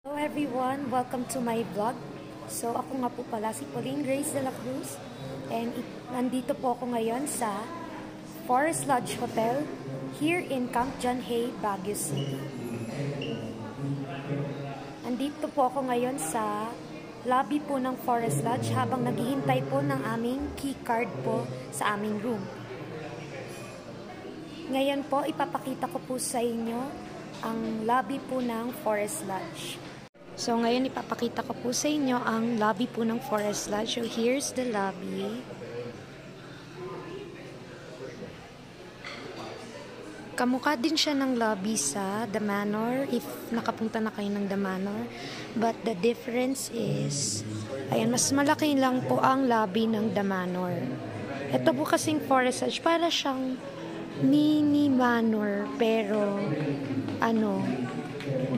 Hello everyone! Welcome to my vlog. So ako nga po pala si Pauline Grace de la Cruz and nandito po ako ngayon sa Forest Lodge Hotel here in Camp John Hay, Baguio City. Nandito po ako ngayon sa lobby po ng Forest Lodge habang naghihintay po ng aming key card po sa aming room. Ngayon po ipapakita ko po sa inyo ang lobby po ng Forest Lodge. So, ngayon ipapakita ko po sa inyo ang lobby po ng Forest Lodge. So, here's the lobby. Kamukha din siya ng lobby sa The Manor, if nakapunta na kayo ng The Manor. But the difference is, ayan, mas malaki lang po ang lobby ng The Manor. Ito po kasing Forest Lodge, para siyang mini manor, pero,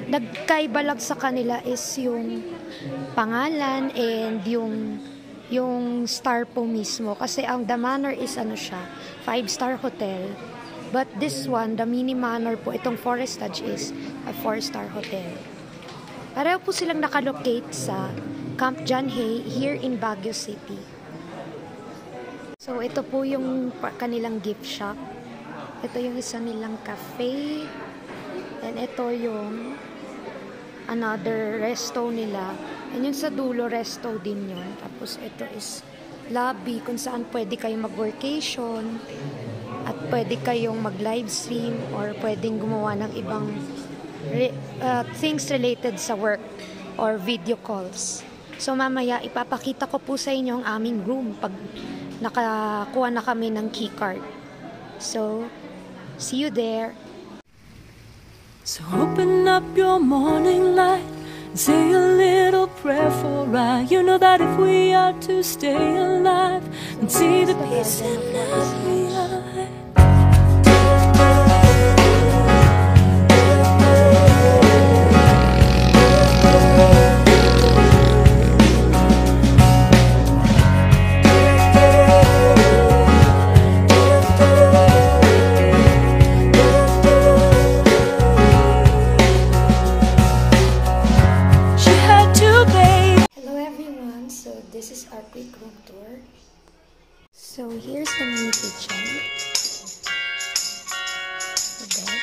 nagkaiba lang sa kanila is yung pangalan and yung star po mismo. Kasi ang The Manor is siya, 5-star hotel. But this one, the mini manor po, itong Forest Lodge is a 4-star hotel. Pareho po silang nakalocate sa Camp John Hay here in Baguio City. So ito po yung kanilang gift shop. Ito yung isa nilang cafe. And ito yung another resto nila. And yung sa dulo, resto din yun. Tapos ito is lobby kung saan pwede kayong mag-workation at pwede kayong mag-live stream or pwedeng gumawa ng ibang things related sa work or video calls. So mamaya ipapakita ko po sa inyo ang aming room pag nakakuha na kami ng key card. So, see you there. So open up your morning light and say a little prayer for I. You know that if we are to stay alive and see the peace in every eye. This is our quick room tour. So here's the mini kitchen. The bed.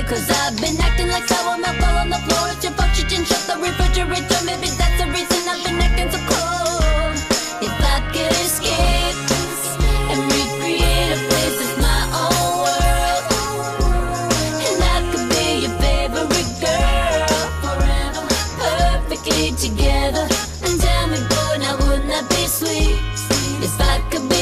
Cause I've been acting like sour milk all on the floor. It's your fault you didn't shut the refrigerator. Maybe that's the reason I've been acting so cold. If I could escape and recreate a place that's my own world, and I could be your favorite girl forever, perfectly together. And tell me, boy, now wouldn't that be sweet? If I could be